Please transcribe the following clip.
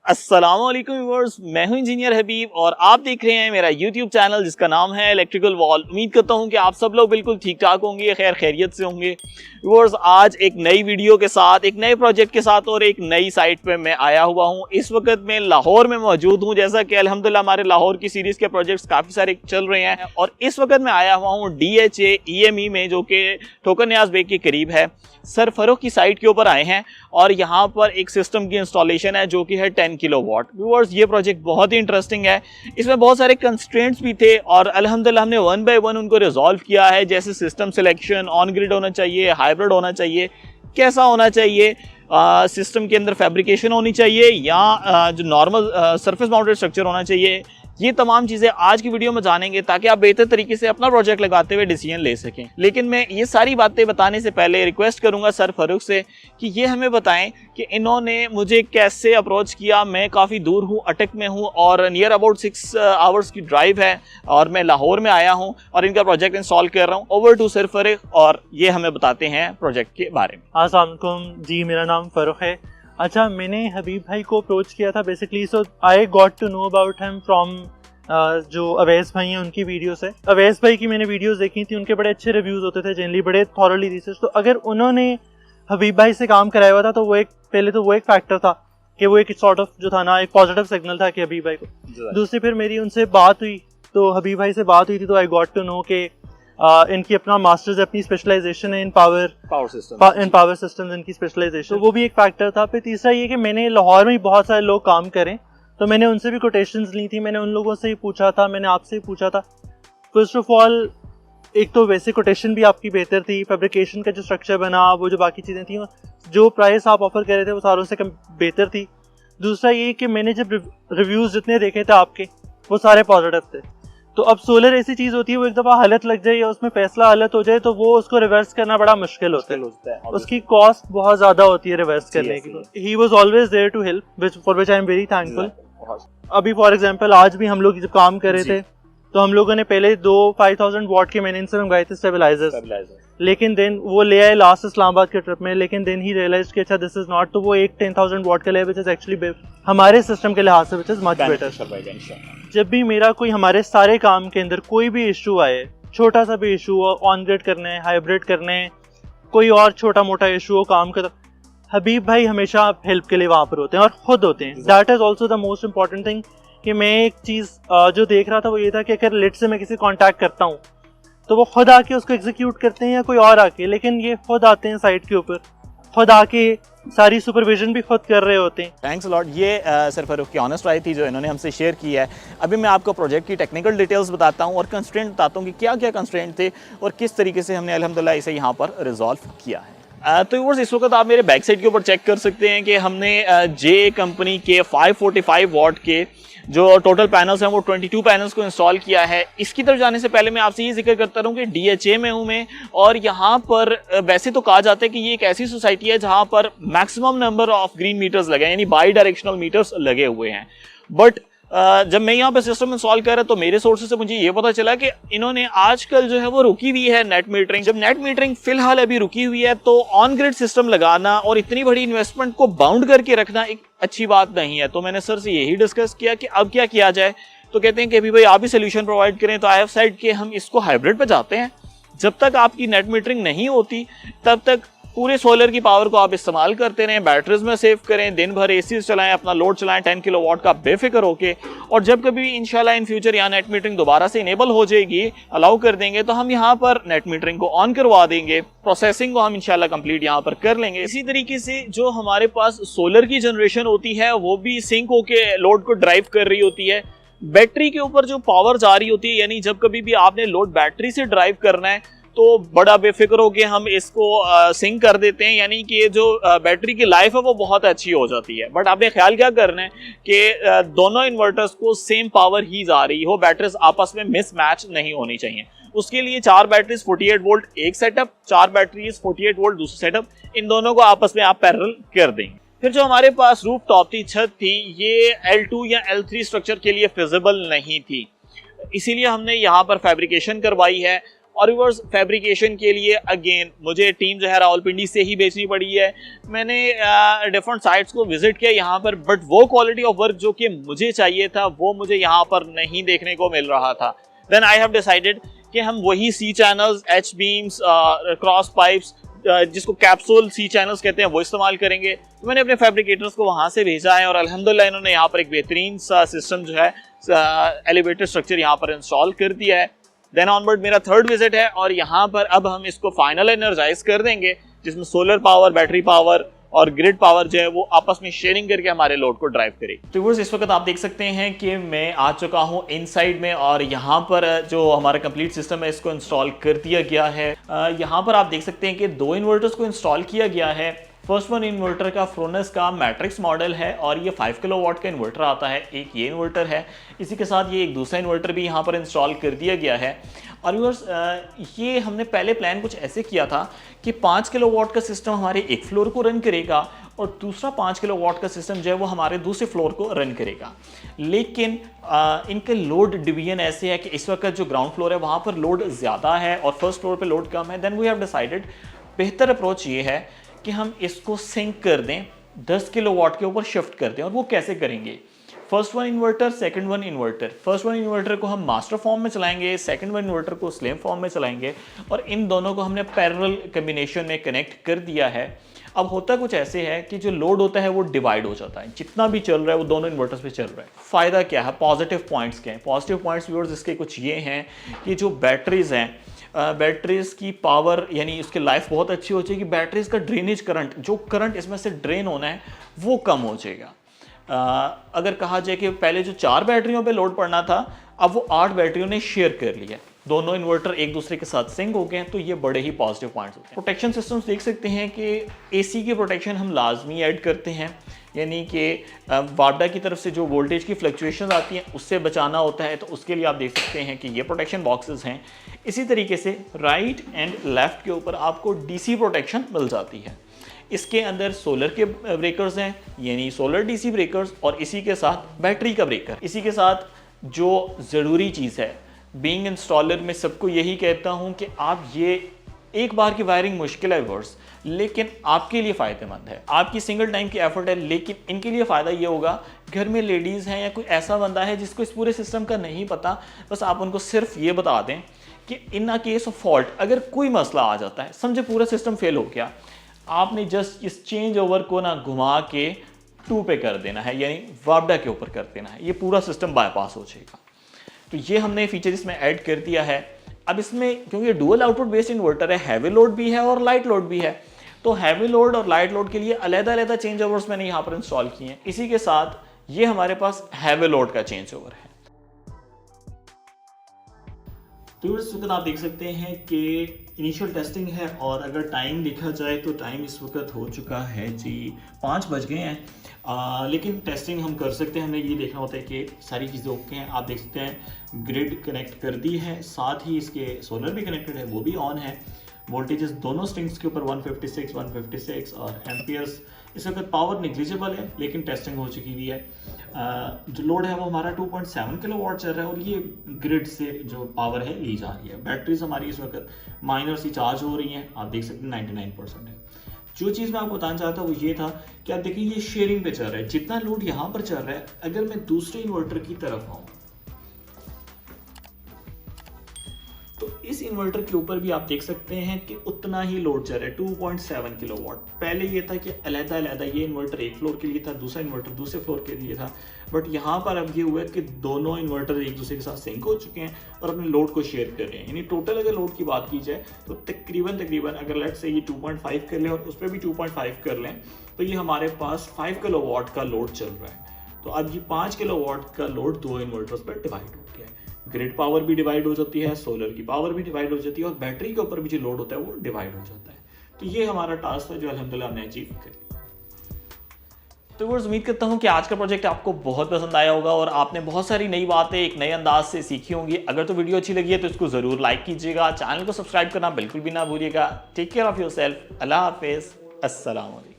अस्सलामुअलैकुम व्यूअर्स, मैं हूं इंजीनियर हबीब और आप देख रहे हैं मेरा यूट्यूब चैनल जिसका नाम है इलेक्ट्रिकल वॉल। उम्मीद करता हूं कि आप सब लोग बिल्कुल ठीक ठाक होंगे, खैर खैरियत से होंगे। व्यूअर्स, आज एक नई वीडियो के साथ, एक नए प्रोजेक्ट के साथ और एक नई साइट पे मैं आया हुआ हूं। इस वक्त मैं लाहौर में मौजूद हूं। जैसा कि अल्हम्दुलिल्लाह हमारे लाहौर की सीरीज़ के प्रोजेक्ट्स काफ़ी सारे चल रहे हैं और इस वक्त मैं आया हुआ हूँ DHA EME में, जो कि ठोकर न्याज बेग के करीब है। सर फरोख की साइट के ऊपर आए हैं और यहाँ पर एक सिस्टम की इंस्टॉलेशन है जो कि है 10 किलोवाट। व्यूअर्स, ये प्रोजेक्ट बहुत ही इंटरेस्टिंग है। इसमें बहुत सारे कंस्ट्रेंट्स भी थे और अल्हम्दुलिल्लाह हमने 1 बाय 1 उनको रिजॉल्व किया है। जैसे सिस्टम सिलेक्शन, ऑन ग्रिड होना चाहिए, हाइब्रिड होना चाहिए, कैसा होना चाहिए, सिस्टम के अंदर फैब्रिकेशन होनी चाहिए या जो नॉर्मल सरफेस माउंटेड स्ट्रक्चर होना चाहिए। ये तमाम चीज़ें आज की वीडियो में जानेंगे ताकि आप बेहतर तरीके से अपना प्रोजेक्ट लगाते हुए डिसीजन ले सकें। लेकिन मैं ये सारी बातें बताने से पहले रिक्वेस्ट करूंगा सर फरूख से कि ये हमें बताएं कि इन्होंने मुझे कैसे अप्रोच किया। मैं काफ़ी दूर हूँ, अटक में हूँ और नियर अबाउट 6 आवर्स की ड्राइव है और मैं लाहौर में आया हूँ और इनका प्रोजेक्ट इंस्टॉल कर रहा हूँ। ओवर टू सर फरूख और ये हमें बताते हैं प्रोजेक्ट के बारे में। अस्सलाम वालेकुम जी, मेरा नाम फ़रूख है। अच्छा, मैंने हबीब भाई को अप्रोच किया था basically, so I got to know about him from जो अवैस भाई हैं उनकी वीडियो से। अवैस भाई की मैंने वीडियोस देखी थी, उनके बड़े अच्छे रिव्यूज़ होते थे जनरली, बड़े थॉरली रिसर्च। तो अगर उन्होंने हबीब भाई से काम कराया हुआ था तो वो एक फैक्टर था कि वो एक सॉर्ट ऑफ जो था ना, एक पॉजिटिव सिग्नल था कि हबीब भाई को। दूसरी फिर मेरी उनसे बात हुई, तो हबीब भाई से बात हुई थी तो आई गॉट टू नो कि इनकी अपना मास्टर्स, अपनी स्पेशलाइजेशन है इन पावर सिस्टम्स, इनकी स्पेशलाइजेशन, तो वो भी एक फैक्टर था। फिर तीसरा ये कि मैंने लाहौर में बहुत सारे लोग काम करें तो मैंने उनसे भी कोटेशंस ली थी, मैंने उन लोगों से ही पूछा था, मैंने आपसे ही पूछा था। फर्स्ट ऑफ ऑल, एक तो वैसे कोटेशन भी आपकी बेहतर थी, फैब्रिकेशन का जो स्ट्रक्चर बना, वो जो बाकी चीज़ें थी, जो प्राइस आप ऑफर कर रहे थे वो सारों से कम बेहतर थी। दूसरा ये कि मैंने जब रिव्यूज़ जितने देखे थे आपके, वो सारे पॉजिटिव थे। तो अब सोलर ऐसी चीज़ होती है, वो एक दफ़ा हालत लग जाए या उसमें फैसला हालत हो जाए तो वो उसको रिवर्स करना बड़ा मुश्किल होता है। उसकी कॉस्ट बहुत ज़्यादा होती है रिवर्स करने की। He was always there to help, for which I am very thankful. अभी फॉर एग्जांपल आज भी हम लोग जब काम कर रहे थे तो हम लोगों ने पहले 2 5000 वाट के मैंने इनसे मंगवाए थे स्टेबलाइजर्स, लेकिन देन वो ले आए लास्ट इस्लामाबाद के ट्रिप में, लेकिन देन ही रियलाइज कि अच्छा दिस इज नॉट, तो वो एक 10000 वाट का ले, विच इज एक्चुअली हमारे सिस्टम के लिहाज से विच इज मच बेटर। जब भी मेरा कोई हमारे सारे काम के अंदर कोई भी इशू आए, छोटा सा भी इशू हो, ऑन ग्रिड करना है, हाइब्रिड करना है, कोई और छोटा मोटा इशू हो काम का, हबीब भाई हमेशा हेल्प के लिए वहाँ पर होते हैं और खुद होते हैं। That is also the most important thing कि मैं एक चीज़ जो देख रहा था वो ये था कि अगर लेट से मैं किसी कांटेक्ट करता हूँ तो वो खुद आके उसको एग्जीक्यूट करते हैं या कोई और आके, लेकिन ये खुद आते हैं साइट के ऊपर, खुद आके सारी सुपरविजन भी खुद कर रहे होते हैं। Thanks lot. ये सर फरूख की ऑनेस्ट राय थी जो इन्होंने हमसे शेयर की है। अभी मैं आपको प्रोजेक्ट की टेक्निकल डिटेल्स बताता हूँ और कंस्ट्रेंट बताता हूँ कि क्या क्या कंस्ट्रेंट थे और किस तरीके से हमने अल्हम्दुलिल्लाह इसे यहाँ पर रिजॉल्व किया है। तो व्यूअर्स, इस वक्त आप मेरे बैक साइड के ऊपर चेक कर सकते हैं कि हमने जे कंपनी के 545 वाट के जो टोटल पैनल्स हैं वो 22 पैनल्स को इंस्टॉल किया है। इसकी तरफ जाने से पहले मैं आपसे ये जिक्र करता रहूँ कि DHA में हूँ मैं और यहाँ पर वैसे तो कहा जाता है कि ये एक ऐसी सोसाइटी है जहाँ पर maximum number of green meters लगे हैं, यानी बाई डायरेक्शनल मीटर्स लगे हुए हैं। बट जब मैं यहाँ पे सिस्टम इंस्टॉल कर रहा तो मेरे सोर्सेज से मुझे ये पता चला कि इन्होंने आजकल जो है वो रुकी हुई है नेट मीटरिंग। जब नेट मीटरिंग फिलहाल अभी रुकी हुई है तो ऑन ग्रिड सिस्टम लगाना और इतनी बड़ी इन्वेस्टमेंट को बाउंड करके रखना एक अच्छी बात नहीं है। तो मैंने सर से यही डिस्कस किया कि अब क्या किया जाए। तो कहते हैं कि अभी भाई आप ही सोल्यूशन प्रोवाइड करें। तो आई हैव सेड कि हम इसको हाइब्रिड पे जाते हैं। जब तक आपकी नेट मीटरिंग नहीं होती तब तक पूरे सोलर की पावर को आप इस्तेमाल करते रहें, बैटरीज में सेव करें, दिन भर एसी चलाएं, अपना लोड चलाएं 10 किलोवाट का बेफिक्र होके। और जब कभी इंशाल्लाह इन फ्यूचर यहाँ नेट मीटरिंग दोबारा से इनेबल हो जाएगी, अलाउ कर देंगे, तो हम यहाँ पर नेट मीटरिंग को ऑन करवा देंगे, प्रोसेसिंग को हम इंशाल्लाह कंप्लीट यहाँ पर कर लेंगे। इसी तरीके से जो हमारे पास सोलर की जनरेशन होती है वो भी सिंक होके लोड को ड्राइव कर रही होती है। बैटरी के ऊपर जो पावर जा रही होती है, यानी जब कभी भी आपने लोड बैटरी से ड्राइव करना है तो बड़ा बेफिक्र हो के हम इसको सिंक कर देते हैं, यानी कि ये जो बैटरी की लाइफ है वो बहुत अच्छी हो जाती है। बट आपने ख्याल क्या करना है कि दोनों इन्वर्टर्स को सेम पावर ही जा रही हो, बैटरीज आपस में मिसमैच नहीं होनी चाहिए। उसके लिए 4 बैटरीज 48 वोल्ट एक सेटअप, 4 बैटरीज 48 वोल्ट दूसरा सेटअप, इन दोनों को आपस में आप पैरेलल कर देंगे। फिर जो हमारे पास रूफ टॉप थी, छत थी, ये L2 या L3 स्ट्रक्चर के लिए फिजिबल नहीं थी, इसीलिए हमने यहाँ पर फैब्रिकेशन करवाई है। और व्यूअर्स फैब्रिकेशन के लिए अगेन मुझे टीम जो है रावलपिंडी से ही भेजनी पड़ी है। मैंने डिफरेंट साइट्स को विजिट किया यहाँ पर, बट वो क्वालिटी ऑफ वर्क जो कि मुझे चाहिए था वो मुझे यहाँ पर नहीं देखने को मिल रहा था। देन आई हैव डिसाइडेड कि हम वही C channels, H beams, cross pipes, जिसको कैप्सूल सी चैनल्स कहते हैं, वो इस्तेमाल करेंगे। तो मैंने अपने फैब्रिकेटर्स को वहाँ से भेजा है और अल्हम्दुलिल्लाह इन्होंने यहाँ पर एक बेहतरीन सा सिस्टम जो है एलिवेटर स्ट्रक्चर यहाँ पर इंस्टॉल कर दिया है। देन ऑनवर्ड मेरा थर्ड विजिट है और यहाँ पर अब हम इसको फाइनल एनर्जाइज कर देंगे, जिसमें सोलर पावर, बैटरी पावर और ग्रिड पावर जो है वो आपस में शेयरिंग करके हमारे लोड को ड्राइव करेगी। तो व्यूअर्स इस वक्त आप देख सकते हैं कि मैं आ चुका हूं इनसाइड में और यहाँ पर जो हमारा कंप्लीट सिस्टम है इसको इंस्टॉल कर दिया गया है। यहाँ पर आप देख सकते हैं कि 2 इन्वर्टर्स को इंस्टॉल किया गया है। फर्स्ट वन इन्वर्टर का फ्रोनस का मैट्रिक्स मॉडल है और ये 5 किलोवाट का इन्वर्टर आता है। एक ये इन्वर्टर है, इसी के साथ ये एक दूसरा इन्वर्टर भी यहाँ पर इंस्टॉल कर दिया गया है। और व्यूअर्स ये हमने पहले प्लान कुछ ऐसे किया था कि 5 किलोवाट का सिस्टम हमारे एक फ्लोर को रन करेगा और दूसरा 5 किलोवाट का सिस्टम जो है वो हमारे दूसरे फ्लोर को रन करेगा। लेकिन इनके लोड डिवीजन ऐसे है कि इस वक्त जो ग्राउंड फ्लोर है वहाँ पर लोड ज़्यादा है और फर्स्ट फ्लोर पर लोड कम है। देन वी हैव डिसाइडेड बेहतर अप्रोच ये है कि हम इसको सिंक कर दें, 10 किलोवाट के ऊपर शिफ्ट कर दें। और वो कैसे करेंगे? First one inverter, second one inverter. First one inverter को हम मास्टर फॉर्म में चलाएंगे, सेकंड वन इन्वर्टर को स्लेव फॉर्म में चलाएंगे और इन दोनों को हमने पैरेलल कॉम्बिनेशन में कनेक्ट कर दिया है। अब होता कुछ ऐसे है कि जो लोड होता है वो डिवाइड हो जाता है, जितना भी चल रहा है वो दोनों इन्वर्टर्स पे चल रहा है। फ़ायदा क्या है? पॉजिटिव पॉइंट्स क्या हैं? पॉजिटिव पॉइंट्स व्यूअर्स इसके कुछ ये हैं कि जो बैटरीज हैं, बैटरीज की पावर यानी उसकी लाइफ बहुत अच्छी हो जाएगी। बैटरीज का ड्रेनेज करंट, जो करंट इसमें से ड्रेन होना है वो कम हो जाएगा। अगर कहा जाए कि पहले जो 4 बैटरियों पे लोड पड़ना था अब वो 8 बैटरियों ने शेयर कर लिया, दोनों इन्वर्टर एक दूसरे के साथ सिंक हो गए हैं। तो ये बड़े ही पॉजिटिव पॉइंट्स होते हैं। प्रोटेक्शन सिस्टम्स देख सकते हैं कि एसी की प्रोटेक्शन हम लाजमी ऐड करते हैं, यानी कि वापडा की तरफ से जो वोल्टेज की फ्लक्चुएशन आती हैं उससे बचाना होता है, तो उसके लिए आप देख सकते हैं कि ये प्रोटेक्शन बॉक्सेस हैं। इसी तरीके से राइट एंड लेफ्ट के ऊपर आपको डीसी प्रोटेक्शन मिल जाती है। इसके अंदर सोलर के ब्रेकर्स हैं, यानी सोलर डीसी ब्रेकर्स, और इसी के साथ बैटरी का ब्रेकर। इसी के साथ जो ज़रूरी चीज़ है, बीइंग इंस्टॉलर में सबको यही कहता हूं कि आप ये एक बार की वायरिंग मुश्किल है वर्स, लेकिन आपके लिए फ़ायदेमंद है। आपकी सिंगल टाइम की एफर्ट है, लेकिन इनके लिए फ़ायदा ये होगा, घर में लेडीज़ हैं या कोई ऐसा बंदा है जिसको इस पूरे सिस्टम का नहीं पता, बस आप उनको सिर्फ ये बता दें कि इन अ केस ऑफ फॉल्ट अगर कोई मसला आ जाता है, समझे पूरा सिस्टम फेल हो गया, आपने जस्ट इस चेंज ओवर को ना घुमा के 2 पे कर देना है, यानी वापडा के ऊपर कर देना है। ये पूरा सिस्टम बाईपास हो जाएगा। तो ये हमने फीचर इसमें ऐड कर दिया है। अब इसमें क्योंकि डुअल आउटपुट बेस्ड इन्वर्टर है, हैवी लोड भी है और लाइट लोड भी है, तो हैवी लोड और लाइट लोड के लिए अलग-अलग चेंज ओवर्स मैंने यहाँ पर इंस्टॉल किए हैं। इसी के साथ ये हमारे पास हैवी लोड का चेंज ओवर है। तो इस वक्त आप देख सकते हैं कि इनिशियल टेस्टिंग है और अगर टाइम देखा जाए तो टाइम इस वक्त हो चुका है जी 5 बज गए हैं। लेकिन टेस्टिंग हम कर सकते हैं, हमें ये देखना होता है कि सारी चीज़ें ओके हैं। आप देख सकते हैं ग्रिड कनेक्ट कर दी है, साथ ही इसके सोलर भी कनेक्टेड है, वो भी ऑन है। वोल्टेजेस दोनों स्ट्रिंग्स के ऊपर 156 और एम्पियर्स। इस वक्त पावर निग्लिजिबल है लेकिन टेस्टिंग हो चुकी हुई है। जो लोड है वो हमारा 2.7 किलोवाट चल रहा है और ये ग्रिड से जो पावर है ली जा रही है। बैटरीज हमारी इस वक्त माइनर सी चार्ज हो रही हैं, आप देख सकते हैं 99% है। जो चीज़ मैं आपको बताना चाहता हूँ वो ये था कि आप देखिए ये शेयरिंग पे चल रहा है, जितना लोड यहाँ पर चल रहा है अगर मैं दूसरे इन्वर्टर की तरफ आऊँ तो इस इन्वर्टर के ऊपर भी आप देख सकते हैं कि उतना ही लोड चल रहा है, 2.7 किलोवाट। पहले ये था कि अलग-अलग ये इन्वर्टर एक फ्लोर के लिए था, दूसरा इन्वर्टर दूसरे फ्लोर के लिए था, बट यहाँ पर अब ये हुआ है कि दोनों इन्वर्टर एक दूसरे के साथ सिंक हो चुके हैं और अपने लोड को शेयर कर रहे हैं। यानी टोटल अगर लोड की बात की जाए तो तकरीबन अगर लेट्स से ये 2.5 कर लें और उस पर भी 2.5 कर लें तो ये हमारे पास 5 किलोवाट का लोड चल रहा है। तो अब ये 5 किलोवाट का लोड 2 इन्वर्टर्स पर डिवाइड हो गया है। ग्रिड पावर भी डिवाइड हो जाती है, सोलर की पावर भी डिवाइड हो जाती है और बैटरी के ऊपर भी जो लोड होता है वो डिवाइड हो जाता है। तो ये हमारा टास्क है जो अल्हम्दुलिल्लाह हमने अचीव कर लिया। तो व्यूअर्स उम्मीद करता हूँ कि आज का प्रोजेक्ट आपको बहुत पसंद आया होगा और आपने बहुत सारी नई बातें एक नए अंदाज से सीखी होंगी। अगर तो वीडियो अच्छी लगी है तो इसको ज़रूर लाइक कीजिएगा, चैनल को सब्सक्राइब करना बिल्कुल भी ना भूलिएगा। Take care of yourself. अल्लाह हाफिज़। अस्सलाम वालेकुम।